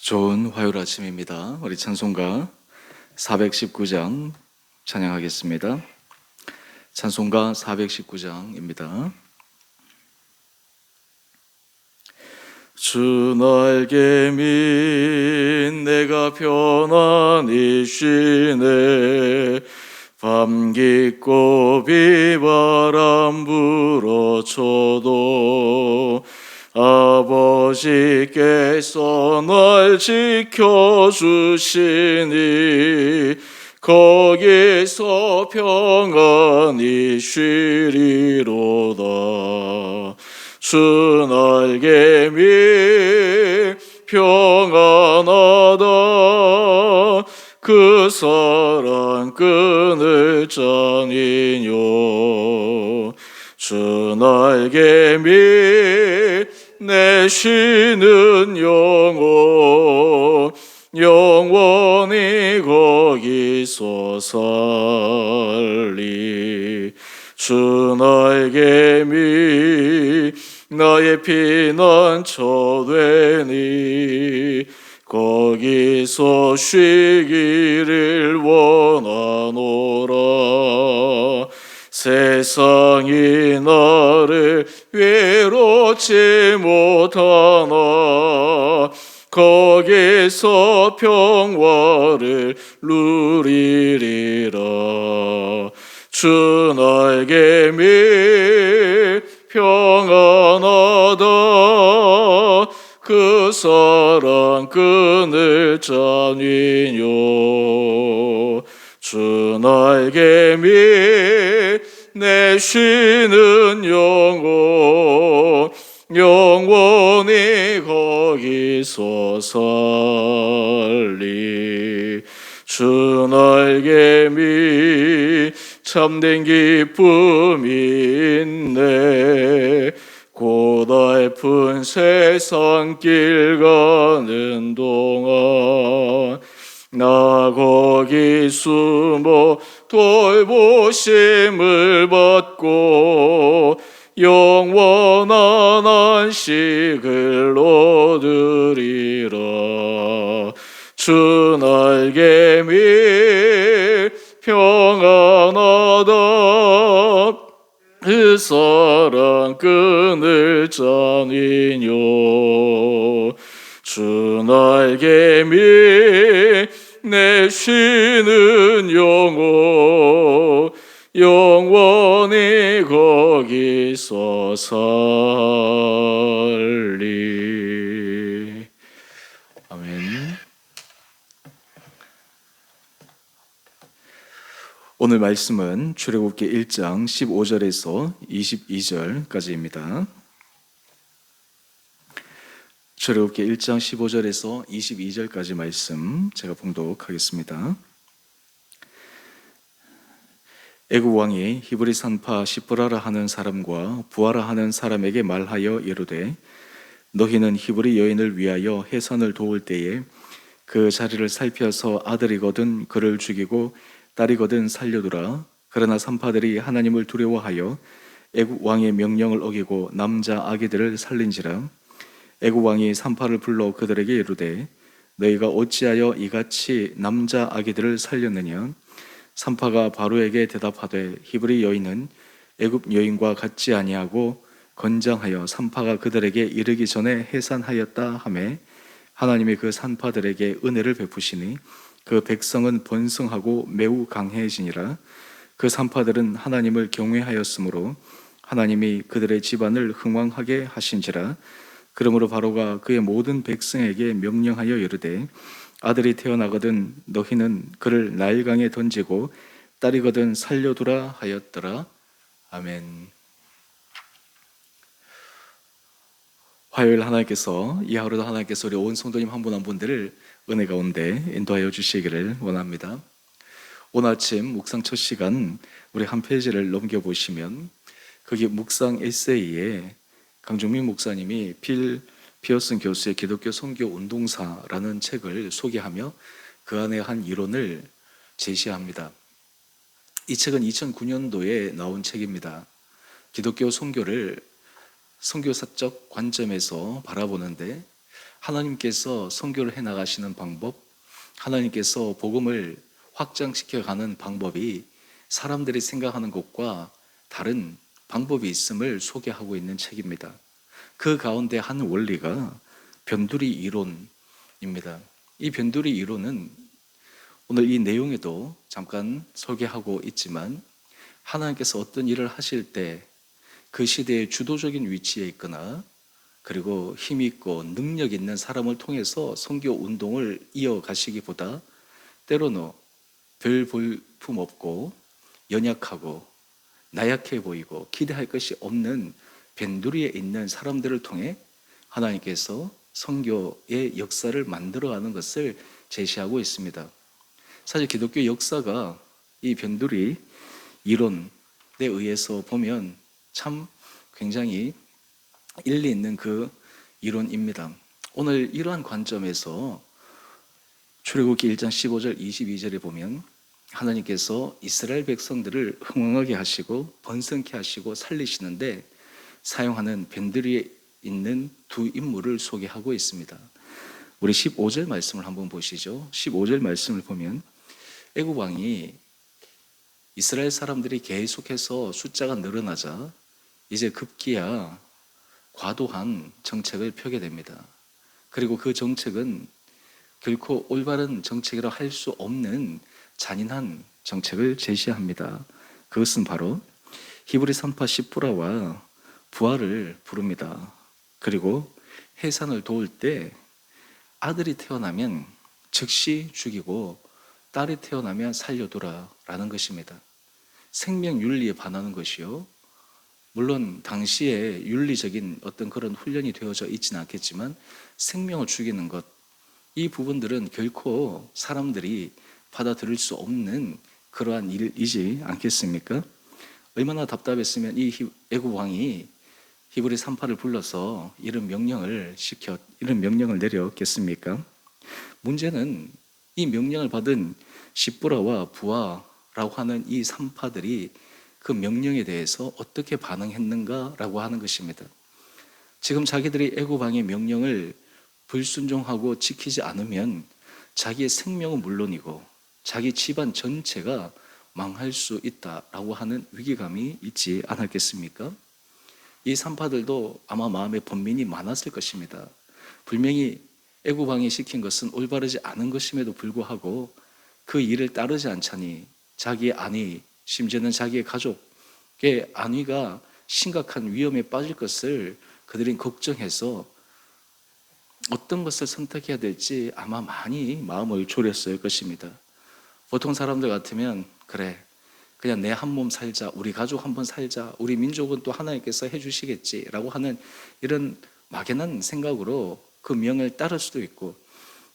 좋은 화요일 아침입니다. 우리 찬송가 419장 찬양하겠습니다. 찬송가 419장입니다. 주 날개 민 내가 편안히 쉬네. 밤 깊고 비바람 불어쳐도 아버지께서 날 지켜주시니 거기서 평안히 쉬리로다. 주 날개 미 평안하다. 그 사랑 끈을 짜니뇨. 주 날개 미 내 쉬는 영혼 영원히 거기서 살리. 주 날개 미 나의 피난처 되니 거기서 쉬기를 원하노라. 세상이 나를 외롭지 못하나 거기서 평화를 누리리라. 주 날개 미 평안하다. 그 사랑 끈을 짜니뇨. 주 날개 미 내 쉬는 영혼 영원히 거기서 살리. 주 날개 미 참된 기쁨이 있네. 고달픈 세상 길 가는 동안 나 거기 숨어 돌보심을 받고 영원한 안식을 얻으리라. 주 날개 미 평안하다. 그 사랑 끈을 짜니뇨. 주 날개 미 내 쉬는 영혼 영원히 거기서 살리. 아멘. 오늘 말씀은 출애굽기 1장 15절에서 22절까지입니다. 출애굽기 1장 15절에서 22절까지 말씀 제가 봉독하겠습니다. 애굽 왕이 히브리 산파 시브라라 하는 사람과 부하라 하는 사람에게 말하여 이르되 너희는 히브리 여인을 위하여 해산을 도울 때에 그 자리를 살펴서 아들이거든 그를 죽이고 딸이거든 살려두라. 그러나 산파들이 하나님을 두려워하여 애굽 왕의 명령을 어기고 남자 아기들을 살린지라. 애굽 왕이 산파를 불러 그들에게 이르되 너희가 어찌하여 이같이 남자 아기들을 살렸느냐. 산파가 바로에게 대답하되 히브리 여인은 애굽 여인과 같지 아니하고 건장하여 산파가 그들에게 이르기 전에 해산하였다 하매 하나님이 그 산파들에게 은혜를 베푸시니 그 백성은 번성하고 매우 강해지니라. 그 산파들은 하나님을 경외하였으므로 하나님이 그들의 집안을 흥왕하게 하신지라. 그러므로 바로가 그의 모든 백성에게 명령하여 이르되 아들이 태어나거든 너희는 그를 나일강에 던지고 딸이거든 살려두라 하였더라. 아멘. 화요일 하나님께서 이 하루도 하나님께서 우리 온 성도님 한 분 한 분들을 은혜 가운데 인도하여 주시기를 원합니다. 오늘 아침 묵상 첫 시간 우리 한 페이지를 넘겨보시면 거기 묵상 에세이에 강종민 목사님이 필 피어슨 교수의 기독교 선교 운동사라는 책을 소개하며 그 안에 한 이론을 제시합니다. 이 책은 2009년도에 나온 책입니다. 기독교 선교를 선교사적 관점에서 바라보는데 하나님께서 선교를 해 나가시는 방법, 하나님께서 복음을 확장시켜 가는 방법이 사람들이 생각하는 것과 다른 방법이 있음을 소개하고 있는 책입니다. 그 가운데 한 원리가 변두리 이론입니다. 이 변두리 이론은 오늘 이 내용에도 잠깐 소개하고 있지만, 하나님께서 어떤 일을 하실 때 그 시대의 주도적인 위치에 있거나 그리고 힘 있고 능력 있는 사람을 통해서 선교 운동을 이어가시기보다 때로는 별 볼품 없고 연약하고 나약해 보이고 기대할 것이 없는 변두리에 있는 사람들을 통해 하나님께서 선교의 역사를 만들어가는 것을 제시하고 있습니다. 사실 기독교 역사가 이 변두리 이론에 의해서 보면 참 굉장히 일리 있는 그 이론입니다. 오늘 이러한 관점에서 출애굽기 1장 15절 22절에 보면 하나님께서 이스라엘 백성들을 흥왕하게 하시고 번성케 하시고 살리시는데 사용하는 변두리에 있는 두 인물을 소개하고 있습니다. 우리 15절 말씀을 한번 보시죠. 15절 말씀을 보면 애굽 왕이 이스라엘 사람들이 계속해서 숫자가 늘어나자 이제 급기야 과도한 정책을 펴게 됩니다. 그리고 그 정책은 결코 올바른 정책이라 할 수 없는 잔인한 정책을 제시합니다. 그것은 바로 히브리 산파 시프라와 부하를 부릅니다. 그리고 해산을 도울 때 아들이 태어나면 즉시 죽이고 딸이 태어나면 살려두라라는 것입니다. 생명 윤리에 반하는 것이요. 물론 당시에 윤리적인 어떤 그런 훈련이 되어져 있지는 않겠지만 생명을 죽이는 것, 이 부분들은 결코 사람들이 받아들일 수 없는 그러한 일이지 않겠습니까? 얼마나 답답했으면 이 애굽 왕이 히브리 산파를 불러서 이런 명령을 내렸겠습니까? 문제는 이 명령을 받은 시브라와 부하라고 하는 이 산파들이 그 명령에 대해서 어떻게 반응했는가라고 하는 것입니다. 지금 자기들이 애굽 왕의 명령을 불순종하고 지키지 않으면 자기의 생명은 물론이고 자기 집안 전체가 망할 수 있다라고 하는 위기감이 있지 않았겠습니까? 이 산파들도 아마 마음에 번민이 많았을 것입니다. 분명히 애굽 왕이 시킨 것은 올바르지 않은 것임에도 불구하고 그 일을 따르지 않자니 자기의 안위, 심지어는 자기의 가족의 안위가 심각한 위험에 빠질 것을 그들이 걱정해서 어떤 것을 선택해야 될지 아마 많이 마음을 졸였을 것입니다. 보통 사람들 같으면 그래, 그냥 내 한 몸 살자, 우리 가족 한번 살자, 우리 민족은 또 하나님께서 해주시겠지라고 하는 이런 막연한 생각으로 그 명을 따를 수도 있고,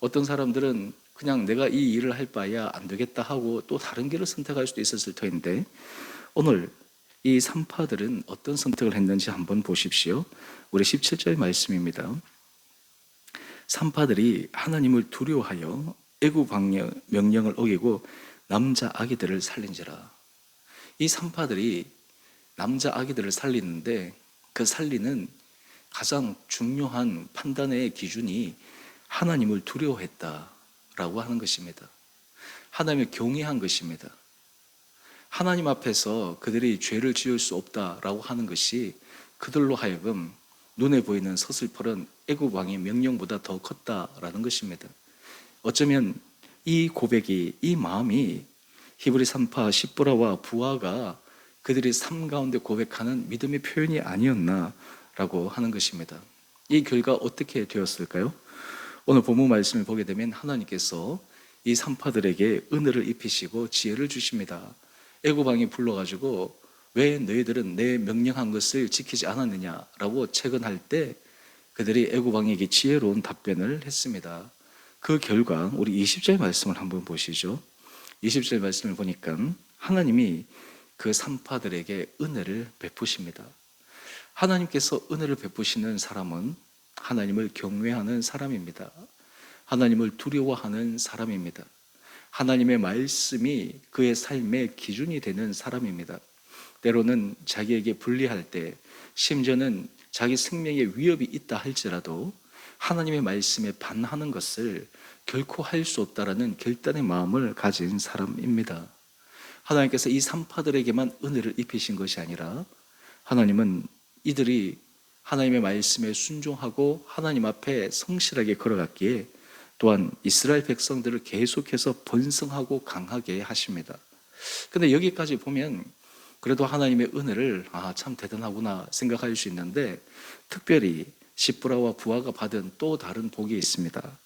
어떤 사람들은 그냥 내가 이 일을 할 바야 안 되겠다 하고 또 다른 길을 선택할 수도 있었을 터인데, 오늘 이 산파들은 어떤 선택을 했는지 한번 보십시오. 우리 17절 말씀입니다. 산파들이 하나님을 두려워하여 애굽 왕의 명령을 어기고 남자 아기들을 살린지라. 이 산파들이 남자 아기들을 살리는데 그 살리는 가장 중요한 판단의 기준이 하나님을 두려워했다라고 하는 것입니다. 하나님을 경외한 것입니다. 하나님 앞에서 그들이 죄를 지을 수 없다라고 하는 것이 그들로 하여금 눈에 보이는 서슬퍼런 애굽 왕의 명령보다 더 컸다라는 것입니다. 어쩌면 이 고백이, 이 마음이 히브리 산파 시브라와 부하가 그들이 삶 가운데 고백하는 믿음의 표현이 아니었나라고 하는 것입니다. 이 결과 어떻게 되었을까요? 오늘 본문 말씀을 보게 되면 하나님께서 이 산파들에게 은혜를 입히시고 지혜를 주십니다. 애굽 왕이 불러가지고 왜 너희들은 내 명령한 것을 지키지 않았느냐라고 채근할 때 그들이 애굽 왕에게 지혜로운 답변을 했습니다. 그 결과 우리 20절 말씀을 한번 보시죠. 20절 말씀을 보니까 하나님이 그 산파들에게 은혜를 베푸십니다. 하나님께서 은혜를 베푸시는 사람은 하나님을 경외하는 사람입니다. 하나님을 두려워하는 사람입니다. 하나님의 말씀이 그의 삶의 기준이 되는 사람입니다. 때로는 자기에게 불리할 때, 심지어는 자기 생명에 위협이 있다 할지라도 하나님의 말씀에 반하는 것을 결코 할 수 없다라는 결단의 마음을 가진 사람입니다. 하나님께서 이 산파들에게만 은혜를 입히신 것이 아니라 하나님은 이들이 하나님의 말씀에 순종하고 하나님 앞에 성실하게 걸어갔기에 또한 이스라엘 백성들을 계속해서 번성하고 강하게 하십니다. 근데 여기까지 보면 그래도 하나님의 은혜를 참 대단하구나 생각할 수 있는데, 특별히 시브라와 부하가 받은 또 다른 복이 있습니다.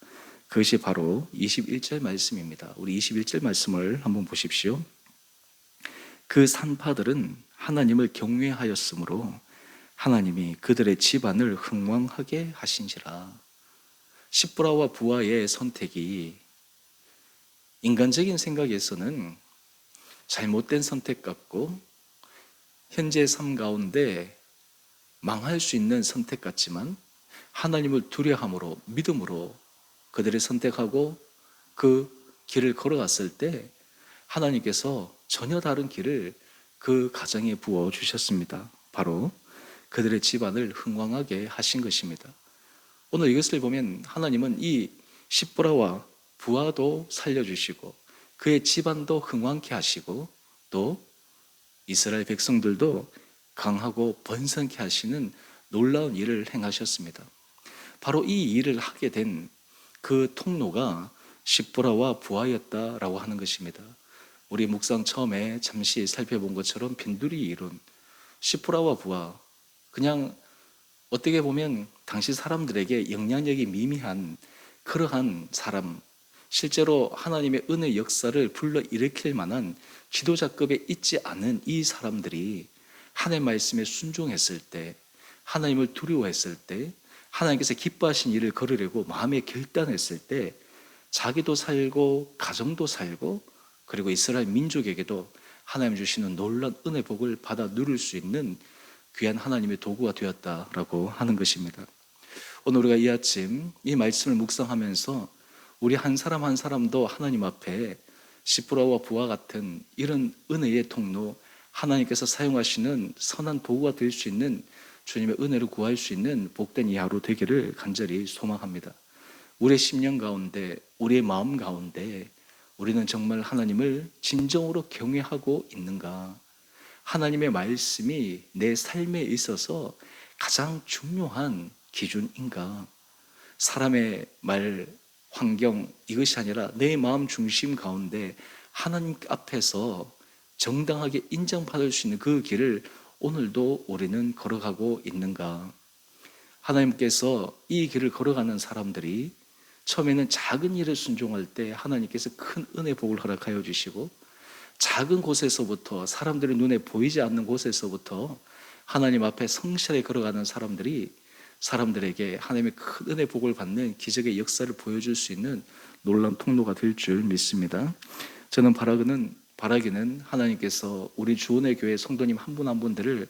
그것이 바로 21절 말씀입니다. 우리 21절 말씀을 한번 보십시오. 그 산파들은 하나님을 경외하였으므로 하나님이 그들의 집안을 흥왕하게 하신지라. 시브라와 부하의 선택이 인간적인 생각에서는 잘못된 선택 같고 현재의 삶 가운데 망할 수 있는 선택 같지만, 하나님을 두려함으로 믿음으로 그들이 선택하고 그 길을 걸어갔을 때 하나님께서 전혀 다른 길을 그 가정에 부어 주셨습니다. 바로 그들의 집안을 흥왕하게 하신 것입니다. 오늘 이것을 보면 하나님은 이 시브라와 부하도 살려주시고 그의 집안도 흥왕케 하시고 또 이스라엘 백성들도 강하고 번성케 하시는 놀라운 일을 행하셨습니다. 바로 이 일을 하게 된 그 통로가 시브라와 부하였다라고 하는 것입니다. 우리 묵상 처음에 잠시 살펴본 것처럼 빈둘이 이룬 시브라와 부하, 그냥 어떻게 보면 당시 사람들에게 영향력이 미미한 그러한 사람, 실제로 하나님의 은혜 역사를 불러일으킬 만한 지도자급에 있지 않은 이 사람들이 하나님의 말씀에 순종했을 때, 하나님을 두려워했을 때, 하나님께서 기뻐하신 일을 걸으려고 마음에 결단했을 때 자기도 살고 가정도 살고 그리고 이스라엘 민족에게도 하나님 주시는 놀라운 은혜 복을 받아 누릴 수 있는 귀한 하나님의 도구가 되었다라고 하는 것입니다. 오늘 우리가 이 아침 이 말씀을 묵상하면서 우리 한 사람 한 사람도 하나님 앞에 시브라와 부하 같은 이런 은혜의 통로, 하나님께서 사용하시는 선한 도구가 될 수 있는 주님의 은혜를 구할 수 있는 복된 이 하루 되기를 간절히 소망합니다. 우리의 심령 가운데, 우리의 마음 가운데 우리는 정말 하나님을 진정으로 경외하고 있는가? 하나님의 말씀이 내 삶에 있어서 가장 중요한 기준인가? 사람의 말, 환경, 이것이 아니라 내 마음 중심 가운데 하나님 앞에서 정당하게 인정받을 수 있는 그 길을 오늘도 우리는 걸어가고 있는가? 하나님께서 이 길을 걸어가는 사람들이 처음에는 작은 일에 순종할 때 하나님께서 큰 은혜 복을 허락하여 주시고, 작은 곳에서부터, 사람들의 눈에 보이지 않는 곳에서부터 하나님 앞에 성실하게 걸어가는 사람들이 사람들에게 하나님의 큰 은혜 복을 받는 기적의 역사를 보여줄 수 있는 놀라운 통로가 될 줄 믿습니다. 저는 바라기는 하나님께서 우리 주원의 교회 성도님 한 분 한 분들을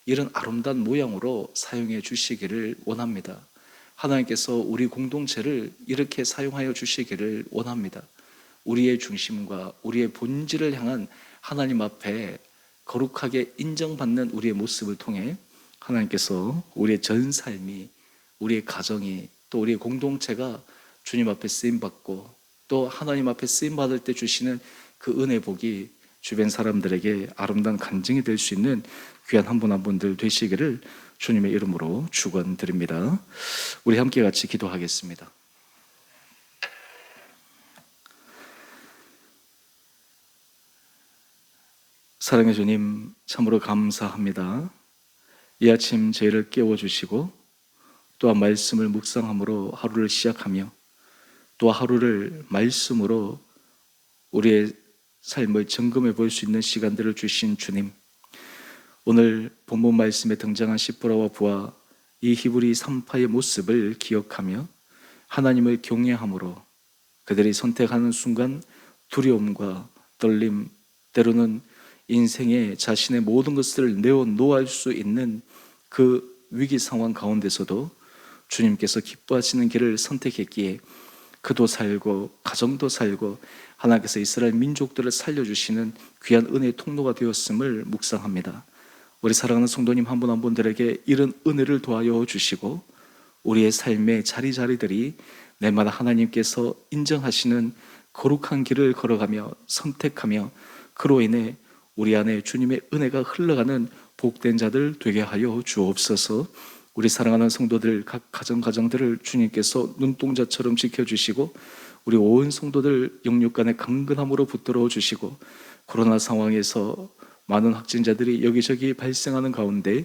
이런 아름다운 모양으로 사용해 주시기를 원합니다. 하나님께서 우리 공동체를 이렇게 사용하여 주시기를 원합니다. 우리의 중심과 우리의 본질을 향한 하나님 앞에 거룩하게 인정받는 우리의 모습을 통해 하나님께서 우리의 전 삶이, 우리의 가정이, 또 우리의 공동체가 주님 앞에 쓰임받고 또 하나님 앞에 쓰임받을 때 주시는 그 은혜 복이 주변 사람들에게 아름다운 간증이 될 수 있는 귀한 한 분 한 분들 되시기를 주님의 이름으로 축원드립니다. 우리 함께 같이 기도하겠습니다. 사랑의 주님, 참으로 감사합니다. 이 아침 저희를 깨워주시고 또한 말씀을 묵상함으로 하루를 시작하며 또 하루를 말씀으로 우리의 삶을 점검해 볼 수 있는 시간들을 주신 주님, 오늘 본문 말씀에 등장한 시브라와 부하, 이 히브리 산파의 모습을 기억하며 하나님을 경외함으로 그들이 선택하는 순간 두려움과 떨림, 때로는 인생에 자신의 모든 것을 내어놓을 수 있는 그 위기 상황 가운데서도 주님께서 기뻐하시는 길을 선택했기에 그도 살고 가정도 살고 하나님께서 이스라엘 민족들을 살려주시는 귀한 은혜의 통로가 되었음을 묵상합니다. 우리 사랑하는 성도님 한 분 한 분들에게 이런 은혜를 도하여 주시고 우리의 삶의 자리자리들이 날마다 하나님께서 인정하시는 거룩한 길을 걸어가며 선택하며 그로 인해 우리 안에 주님의 은혜가 흘러가는 복된 자들 되게 하여 주옵소서. 우리 사랑하는 성도들 각 가정들을 주님께서 눈동자처럼 지켜주시고 우리 온 성도들 영육간의 강건함으로 붙들어 주시고 코로나 상황에서 많은 확진자들이 여기저기 발생하는 가운데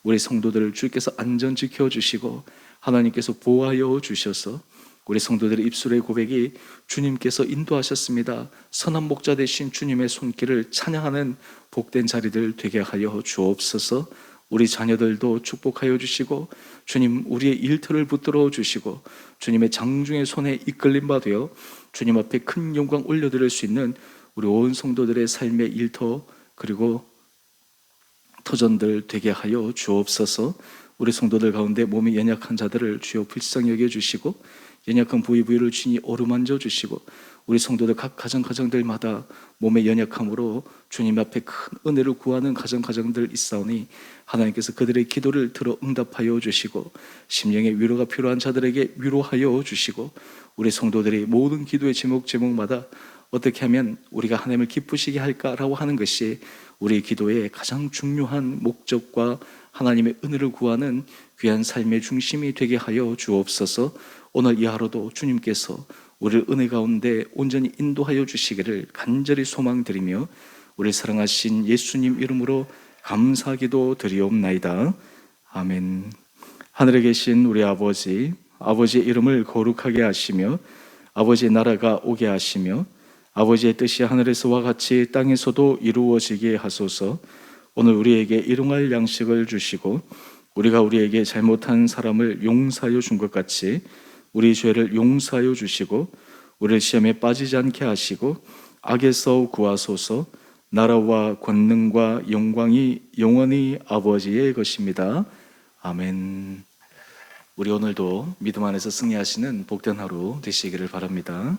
우리 성도들을 주께서 안전 지켜주시고 하나님께서 보호하여 주셔서 우리 성도들의 입술의 고백이 주님께서 인도하셨습니다. 선한 목자 되신 주님의 손길을 찬양하는 복된 자리들 되게 하여 주옵소서. 우리 자녀들도 축복하여 주시고 주님 우리의 일터를 붙들어 주시고 주님의 장중의 손에 이끌림 바 되어 주님 앞에 큰 영광 올려드릴 수 있는 우리 온 성도들의 삶의 일터 그리고 터전들 되게 하여 주옵소서. 우리 성도들 가운데 몸이 연약한 자들을 주여 불쌍히 여겨주시고 연약한 부위를 주님 어루만져 주시고 우리 성도들 각 가정들마다 몸의 연약함으로 주님 앞에 큰 은혜를 구하는 가정들 있사오니 하나님께서 그들의 기도를 들어 응답하여 주시고 심령의 위로가 필요한 자들에게 위로하여 주시고 우리 성도들이 모든 기도의 제목마다 어떻게 하면 우리가 하나님을 기쁘시게 할까라고 하는 것이 우리 기도의 가장 중요한 목적과 하나님의 은혜를 구하는 귀한 삶의 중심이 되게 하여 주옵소서. 오늘 이 하루도 주님께서 우리를 은혜 가운데 온전히 인도하여 주시기를 간절히 소망드리며 우리 사랑하신 예수님 이름으로 감사기도 드리옵나이다. 아멘. 하늘에 계신 우리 아버지의 이름을 거룩하게 하시며 아버지의 나라가 오게 하시며 아버지의 뜻이 하늘에서와 같이 땅에서도 이루어지게 하소서. 오늘 우리에게 일용할 양식을 주시고 우리가 우리에게 잘못한 사람을 용서하여 준 것 같이 우리 죄를 용서하여 주시고 우리를 시험에 빠지지 않게 하시고 악에서 구하소서. 나라와 권능과 영광이 영원히 아버지의 것입니다. 아멘. 우리 오늘도 믿음 안에서 승리하시는 복된 하루 되시기를 바랍니다.